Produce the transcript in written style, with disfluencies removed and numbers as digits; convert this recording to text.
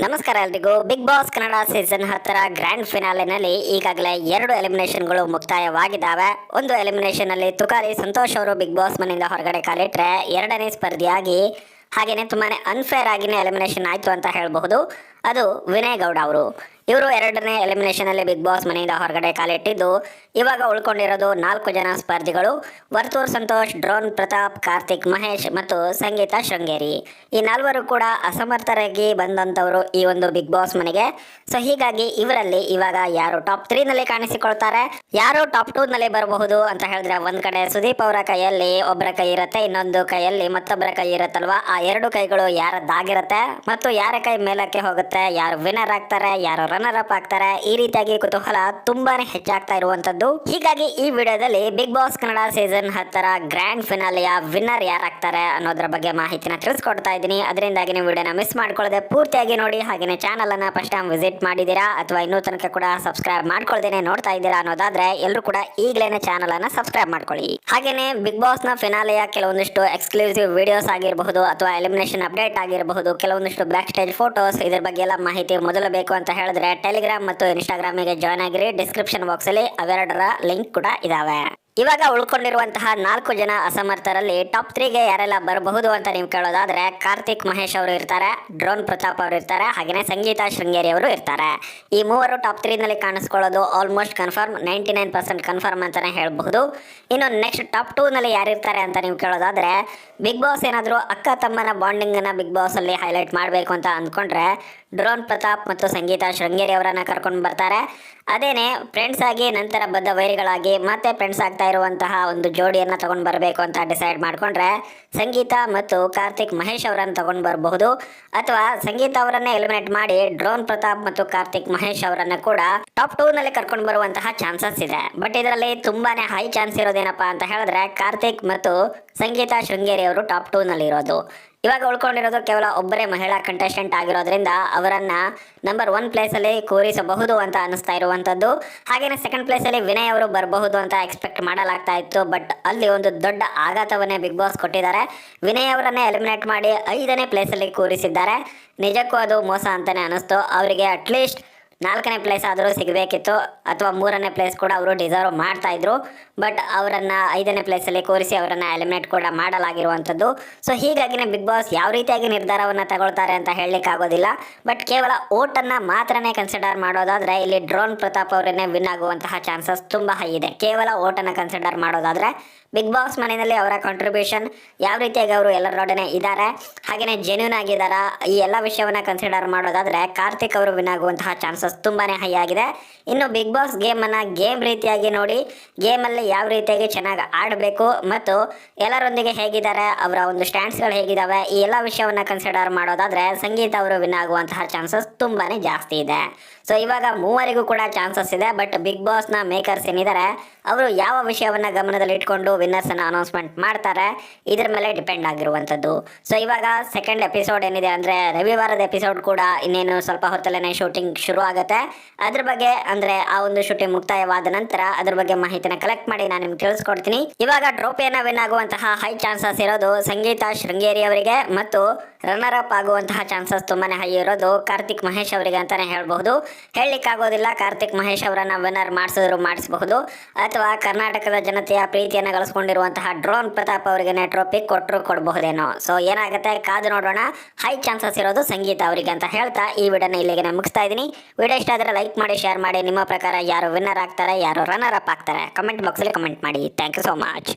ನಮಸ್ಕಾರ ಎಲ್ರಿಗೂ. Big boss Kannada season 10ರ ಗ್ರ್ಯಾಂಡ್ ಫಿನಾಲೆನಲ್ಲಿ ಈಗಾಗಲೇ 2 ಎಲಿಮಿನೇಷನ್ಗಳು ಮುಕ್ತಾಯವಾಗಿದ್ದಾವೆ. ಒಂದು ಎಲಿಮಿನೇಷನ್ ಅಲ್ಲಿ ತುಕಾಲಿ ಸಂತೋಷ್ ಅವರು ಬಿಗ್ ಬಾಸ್ ಮನೆಯಿಂದ ಹೊರಗಡೆ ಕಾಲಿಟ್ರೆ, ಎರಡನೇ ಸ್ಪರ್ಧಿಯಾಗಿ ಹಾಗೇನೆ ತುಂಬಾನೇ ಅನ್ಫೇರ್ ಆಗಿನೇ ಎಲಿಮಿನೇಷನ್ ಆಯ್ತು ಅಂತ ಹೇಳಬಹುದು. ಅದು ವಿನಯ್ ಗೌಡ ಅವರು. ಇವರು ಎರಡನೇ ಎಲಿಮಿನೇಷನ್ ಅಲ್ಲಿ ಬಿಗ್ ಬಾಸ್ ಮನೆಯಿಂದ ಹೊರಗಡೆ ಕಾಲಿಟ್ಟಿದ್ದು, ಇವಾಗ ಉಳ್ಕೊಂಡಿರೋದು 4 ಜನ ಸ್ಪರ್ಧಿಗಳು: ವರ್ತೂರ್ ಸಂತೋಷ್, ಡ್ರೋನ್ ಪ್ರತಾಪ್, ಕಾರ್ತಿಕ್ ಮಹೇಶ್ ಮತ್ತು ಸಂಗೀತಾ ಶೃಂಗೇರಿ. ಈ 4ರು ಕೂಡ ಅಸಮರ್ಥರಾಗಿ ಬಂದಂತವರು ಈ ಒಂದು ಬಿಗ್ ಬಾಸ್ ಮನೆಗೆ. ಸೊ ಹೀಗಾಗಿ ಇವರಲ್ಲಿ ಇವಾಗ ಯಾರು ಟಾಪ್ 3 ನಲ್ಲಿ ಕಾಣಿಸಿಕೊಳ್ತಾರೆ, ಯಾರು ಟಾಪ್ 2 ನಲ್ಲಿ ಬರಬಹುದು ಅಂತ ಹೇಳಿದ್ರೆ, ಒಂದ್ ಕಡೆ ಸುದೀಪ್ ಅವರ ಕೈಯಲ್ಲಿ ಒಬ್ಬರ ಕೈ ಇರುತ್ತೆ, ಇನ್ನೊಂದು ಕೈಯಲ್ಲಿ ಮತ್ತೊಬ್ಬರ ಕೈ ಇರುತ್ತಲ್ವಾ. ಆ 2 ಕೈಗಳು ಯಾರದ್ದಾಗಿರುತ್ತೆ ಮತ್ತು ಯಾರ ಕೈ ಮೇಲಕ್ಕೆ ಹೋಗುತ್ತೆ, ಯಾರು ವಿನ್ನರ್ ಆಗ್ತಾರೆ, ಯಾರು ರನ್ನರ್ ಅಪ್ ಆಗ್ತಾರೆ, ಈ ರೀತಿಯಾಗಿ ಕುತೂಹಲ ತುಂಬಾನೇ ಹೆಚ್ಚಾಗ್ತಾ ಇರುವಂತದ್ದು. ಹೀಗಾಗಿ ಈ ವಿಡಿಯೋದಲ್ಲಿ ಬಿಗ್ ಬಾಸ್ ಕನ್ನಡ ಸೀಸನ್ 10ರ ಗ್ರ್ಯಾಂಡ್ ಫಿನಾಲೆಯ ವಿನ್ನರ್ ಯಾರಾಗ್ತಾರೆ ಅನ್ನೋದ್ರ ಬಗ್ಗೆ ಮಾಹಿತಿನ ತಿಳಿಸ್ಕೊಡ್ತಾ ಇದ್ದೀನಿ. ಅದರಿಂದಾಗಿ ನೀವು ವಿಡಿಯೋನ ಮಿಸ್ ಮಾಡ್ಕೊಳ್ಳದೆ ಪೂರ್ತಿಯಾಗಿ ನೋಡಿ. ಹಾಗೇನೆ ಚಾನಲ್ ಅನ್ನ ಫಸ್ಟ್ ಟೈಮ್ ವಿಸಿಟ್ ಮಾಡಿದೀರಾ ಅಥವಾ ಇನ್ನೂ ತನಕ ಕೂಡ ಸಬ್ಸ್ಕ್ರೈಬ್ ಮಾಡ್ಕೊಳ್ದೇನೆ ನೋಡ್ತಾ ಇದ್ದೀರಾ ಅನ್ನೋದಾದ್ರೆ, ಎಲ್ಲರೂ ಕೂಡ ಈಗಲೇನೆ ಚಾನಲ್ ಅನ್ನ ಸಬ್ಸ್ಕ್ರೈಬ್ ಮಾಡ್ಕೊಳ್ಳಿ. ಹಾಗೇನೆ ಬಿಗ್ ಬಾಸ್ ನ ಫಿನಾಲೆಯ ಕೆಲವೊಂದಿಷ್ಟು ಎಕ್ಸ್ಕ್ಲೂಸಿವ್ ವಿಡಿಯೋಸ್ ಆಗಿರಬಹುದು ಅಥವಾ ಎಲಿಮಿನೇಷನ್ ಅಪ್ಡೇಟ್ ಆಗಿರಬಹುದು, ಕೆಲವೊಂದಿಷ್ಟು ಬ್ಯಾಕ್ ಸ್ಟೇಜ್ ಫೋಟೋಸ್, ಇದ್ರ ಬಗ್ಗೆ ಎಲ್ಲ ಮಾಹಿತಿ ಮೊದಲು ಬೇಕು ಅಂತ ಹೇಳಿದ್ರೆ ಟೆಲಿಗ್ರಾಮ್ ಮತ್ತು ಇನ್ಸ್ಟಾಗ್ರಾಮಿಗೆ ಜಾಯ್ನ್ ಆಗಿರಿ. ಡಿಸ್ಕ್ರಿಪ್ಷನ್ ಬಾಕ್ಸ್ ಅಲ್ಲಿ ಅವೆರಡರ ಲಿಂಕ್ ಕೂಡ ಇದಾವೆ. ಇವಾಗ ಉಳ್ಕೊಂಡಿರುವಂತಹ 4 ಜನ ಅಸಮರ್ಥರಲ್ಲಿ ಟಾಪ್ 3ಗೆ ಯಾರೆಲ್ಲ ಬರಬಹುದು ಅಂತ ನೀವು ಕೇಳೋದಾದ್ರೆ, ಕಾರ್ತಿಕ್ ಮಹೇಶ್ ಅವರು ಇರ್ತಾರೆ, ಡ್ರೋನ್ ಪ್ರತಾಪ್ ಅವರು ಇರ್ತಾರೆ, ಹಾಗೆಯೇ ಸಂಗೀತಾ ಶೃಂಗೇರಿ ಅವರು ಇರ್ತಾರೆ. ಈ 3 ಟಾಪ್ 3 ನಲ್ಲಿ ಕಾಣಿಸ್ಕೊಳ್ಳೋದು ಆಲ್ಮೋಸ್ಟ್ ಕನ್ಫರ್ಮ್, 99% ಕನ್ಫರ್ಮ್ ಅಂತಾನೆ ಹೇಳಬಹುದು. ಇನ್ನು ನೆಕ್ಸ್ಟ್ ಟಾಪ್ 2 ನಲ್ಲಿ ಯಾರಿರ್ತಾರೆ ಅಂತ ನೀವು ಕೇಳೋದಾದ್ರೆ, ಬಿಗ್ ಬಾಸ್ ಏನಾದರೂ ಅಕ್ಕ ತಮ್ಮನ ಬಾಂಡಿಂಗ್ ಅನ್ನ ಬಿಗ್ ಬಾಸ್ ಅಲ್ಲಿ ಹೈಲೈಟ್ ಮಾಡಬೇಕು ಅಂತ ಅಂದ್ಕೊಂಡ್ರೆ, ಡ್ರೋನ್ ಪ್ರತಾಪ್ ಮತ್ತು ಸಂಗೀತಾ ಶೃಂಗೇರಿ ಅವರನ್ನ ಕರ್ಕೊಂಡು ಬರ್ತಾರೆ. ಅದೇನೆ ಫ್ರೆಂಡ್ಸ್ ಆಗಿ ನಂತರ ಬದ್ಧ ವೈರಿಗಳಾಗಿ ಮತ್ತೆ ಫ್ರೆಂಡ್ಸ್ ಆಗ್ತಾ ಇರುವಂತಹ ಒಂದು ಜೋಡಿಯನ್ನು ತಗೊಂಡು ಬರಬೇಕು ಅಂತ ಡಿಸೈಡ್ ಮಾಡ್ಕೊಂಡ್ರೆ, ಸಂಗೀತಾ ಮತ್ತು ಕಾರ್ತಿಕ್ ಮಹೇಶ್ ಅವರನ್ನು ತಗೊಂಡು ಬರಬಹುದು. ಅಥವಾ ಸಂಗೀತಾ ಅವರನ್ನೇ ಎಲಿಮಿನೇಟ್ ಮಾಡಿ ಡ್ರೋನ್ ಪ್ರತಾಪ್ ಮತ್ತು ಕಾರ್ತಿಕ್ ಮಹೇಶ್ ಅವರನ್ನ ಕೂಡ ಟಾಪ್ 2 ನಲ್ಲಿ ಕರ್ಕೊಂಡು ಬರುವಂತಹ ಚಾನ್ಸಸ್ ಇದೆ. ಬಟ್ ಇದರಲ್ಲಿ ತುಂಬಾನೇ ಹೈ ಚಾನ್ಸ್ ಇರೋದೇನಪ್ಪಾ ಅಂತ ಹೇಳಿದ್ರೆ, ಕಾರ್ತಿಕ್ ಮತ್ತು ಸಂಗೀತಾ ಶೃಂಗೇರಿ ಅವರು ಟಾಪ್ 2 ನಲ್ಲಿ ಇರೋದು. ಇವಾಗ ಉಳ್ಕೊಂಡಿರೋದು ಕೇವಲ ಒಬ್ಬರೇ ಮಹಿಳಾ ಕಂಟೆಸ್ಟೆಂಟ್ ಆಗಿರೋದ್ರಿಂದ ಅವರನ್ನ ನಂಬರ್ 1 ಪ್ಲೇಸ್ ಅಲ್ಲಿ ಕೂರಿಸಬಹುದು ಅಂತ ಅನಿಸ್ತಾ ಇರುವಂತದ್ದು. ಹಾಗೇನೆ ಸೆಕೆಂಡ್ ಪ್ಲೇಸ್ ಅಲ್ಲಿ ವಿನಯ್ ಅವರು ಬರಬಹುದು ಅಂತ ಎಕ್ಸ್ಪೆಕ್ಟ್ ಮಾಡಲಾಗ್ತಾ ಇತ್ತು. ಬಟ್ ಅಲ್ಲಿ ಒಂದು ದೊಡ್ಡ ಆಘಾತವನ್ನೇ ಬಿಗ್ ಬಾಸ್ ಕೊಟ್ಟಿದ್ದಾರೆ. ವಿನಯ್ ಅವರನ್ನೇ ಎಲಿಮಿನೇಟ್ ಮಾಡಿ 5ನೇ ಪ್ಲೇಸ್ ಅಲ್ಲಿ ಕೂರಿಸಿದ್ದಾರೆ. ನಿಜಕ್ಕೂ ಅದು ಮೋಸ ಅಂತಾನೆ ಅನಿಸ್ತು. ಅವರಿಗೆ ಅಟ್ಲೀಸ್ಟ್ 4ನೇ ಪ್ಲೇಸ್ ಆದರೂ ಸಿಗಬೇಕಿತ್ತು, ಅಥವಾ 3ನೇ ಪ್ಲೇಸ್ ಕೂಡ ಅವರು ಡಿಸರ್ವ್ ಮಾಡ್ತಾ ಇದ್ರು. ಬಟ್ ಅವರನ್ನ 5ನೇ ಪ್ಲೇಸಲ್ಲಿ ಕೂರಿಸಿ ಅವರನ್ನ ಎಲಿಮಿನೇಟ್ ಕೂಡ ಮಾಡಲಾಗಿರುವಂಥದ್ದು. ಸೊ ಹೀಗಾಗಿನೇ ಬಿಗ್ ಬಾಸ್ ಯಾವ ರೀತಿಯಾಗಿ ನಿರ್ಧಾರವನ್ನು ತಗೊಳ್ತಾರೆ ಅಂತ ಹೇಳಲಿಕ್ಕೆ ಆಗೋದಿಲ್ಲ. ಬಟ್ ಕೇವಲ ಓಟನ್ನು ಮಾತ್ರನೇ ಕನ್ಸಿಡರ್ ಮಾಡೋದಾದ್ರೆ, ಇಲ್ಲಿ ಡ್ರೋನ್ ಪ್ರತಾಪ್ ಅವರನ್ನೇ ವಿನ್ ಆಗುವಂತಹ ಚಾನ್ಸಸ್ ತುಂಬ ಹೈ ಇದೆ. ಕೇವಲ ಓಟನ್ನು ಕನ್ಸಿಡರ್ ಮಾಡೋದಾದ್ರೆ ಬಿಗ್ ಬಾಸ್ ಮನೆಯಲ್ಲಿ ಅವರ ಕಾಂಟ್ರಿಬ್ಯೂಷನ್ ಯಾವ ರೀತಿಯಾಗಿ ಅವರು ಎಲ್ಲರೊಡನೆ ಇದ್ದಾರೆ, ಹಾಗೆಯೇ ಜೆನ್ಯೂನ್ ಆಗಿದ್ದಾರಾ, ಈ ಎಲ್ಲ ವಿಷಯವನ್ನು ಕನ್ಸಿಡರ್ ಮಾಡೋದಾದ್ರೆ ಕಾರ್ತಿಕ್ ಅವರು ವಿನ್ ಆಗುವಂತಹ ಚಾನ್ಸಸ್ ತುಂಬಾನೇ ಹೈ ಆಗಿದೆ. ಇನ್ನು ಬಿಗ್ ಬಾಸ್ ಗೇಮನ್ನು ಗೇಮ್ ರೀತಿಯಾಗಿ ನೋಡಿ, ಗೇಮಲ್ಲಿ ಯಾವ ರೀತಿಯಾಗಿ ಚೆನ್ನಾಗಿ ಆಡಬೇಕು ಮತ್ತು ಎಲ್ಲರೊಂದಿಗೆ ಹೇಗಿದ್ದಾರೆ, ಅವರ ಒಂದು ಸ್ಟ್ಯಾಂಡ್ಸ್ಗಳು ಹೇಗಿದ್ದಾವೆ, ಈ ಎಲ್ಲ ವಿಷಯವನ್ನು ಕನ್ಸಿಡರ್ ಮಾಡೋದಾದ್ರೆ ಸಂಗೀತ ಅವರು ವಿನ್ ಆಗುವಂತಹ ಚಾನ್ಸಸ್ ತುಂಬಾನೇ ಜಾಸ್ತಿ ಇದೆ. ಸೊ ಇವಾಗ 3ವರಿಗೂ ಕೂಡ ಚಾನ್ಸಸ್ ಇದೆ. ಬಟ್ ಬಿಗ್ ಬಾಸ್ನ ಮೇಕರ್ಸ್ ಏನಿದ್ದಾರೆ ಅವರು ಯಾವ ವಿಷಯವನ್ನು ಗಮನದಲ್ಲಿ ಇಟ್ಕೊಂಡು ವಿನ್ನರ್ಸನ್ನು ಅನೌನ್ಸ್ಮೆಂಟ್ ಮಾಡ್ತಾರೆ, ಇದ್ರ ಮೇಲೆ ಡಿಪೆಂಡ್ ಆಗಿರುವಂಥದ್ದು. ಸೊ ಇವಾಗ ಸೆಕೆಂಡ್ ಎಪಿಸೋಡ್ ಏನಿದೆ ಅಂದರೆ ರವಿವಾರದ ಎಪಿಸೋಡ್ ಕೂಡ ಇನ್ನೇನು ಸ್ವಲ್ಪ ಹೊತ್ತಲ್ಲೇ ಶೂಟಿಂಗ್ ಶುರು ಆಗುತ್ತೆ. ಅದ್ರ ಬಗ್ಗೆ ಅಂದರೆ ಆ ಒಂದು ಶೂಟಿಂಗ್ ಮುಕ್ತಾಯವಾದ ನಂತರ ಅದ್ರ ಬಗ್ಗೆ ಮಾಹಿತಿನ ಕಲೆಕ್ಟ್ ಮಾಡಿ ನಾನು ನಿಮ್ಗೆ ತಿಳಿಸ್ಕೊಡ್ತೀನಿ. ಇವಾಗ ಟ್ರೋಫಿಯನ್ನು ವಿನ್ ಆಗುವಂತಹ ಹೈ ಚಾನ್ಸಸ್ ಇರೋದು ಸಂಗೀತಾ ಶೃಂಗೇರಿ ಅವರಿಗೆ, ಮತ್ತು ರನ್ನರ್ ಅಪ್ ಆಗುವಂತಹ ಚಾನ್ಸಸ್ ತುಂಬಾನೇ ಹೈ ಇರೋದು ಕಾರ್ತಿಕ್ ಮಹೇಶ್ ಅವರಿಗೆ ಅಂತಾನೆ ಹೇಳ್ಬಹುದು. ಹೇಳಲಿಕ್ಕಾಗೋದಿಲ್ಲ, ಕಾರ್ತಿಕ್ ಮಹೇಶ್ ಅವರನ್ನ ವಿನ್ನರ್ ಮಾಡಿಸಬಹುದು, ಅಥವಾ ಕರ್ನಾಟಕದ ಜನತೆಯ ಪ್ರೀತಿಯನ್ನು ಗಳಿಸ್ಕೊಂಡಿರುವಂತಹ ಡ್ರೋನ್ ಪ್ರತಾಪ್ ಅವರಿಗೆ ಟ್ರೋಫಿ ಕೊಡಬಹುದೇನೋ. ಸೊ ಏನಾಗುತ್ತೆ ಕಾದು ನೋಡೋಣ. ಹೈ ಚಾನ್ಸಸ್ ಇರೋದು ಸಂಗೀತ ಅವರಿಗೆ ಅಂತ ಹೇಳ್ತಾ ಈ ವಿಡಿಯೋನ ಇಲ್ಲಿಗೆ ಮುಗಿಸ್ತಾ ಇದ್ದೀನಿ. ವಿಡಿಯೋ ಇಷ್ಟ ಆದರೆ ಲೈಕ್ ಮಾಡಿ, ಶೇರ್ ಮಾಡಿ. ನಿಮ್ಮ ಪ್ರಕಾರ ಯಾರು ವಿನ್ನರ್ ಆಗ್ತಾರೆ, ಯಾರು ರನ್ನರ್ ಅಪ್ ಆಗ್ತಾರೆ, ಕಮೆಂಟ್ ಬಾಕ್ಸಲ್ಲಿ ಕಮೆಂಟ್ ಮಾಡಿ. Thank you so much.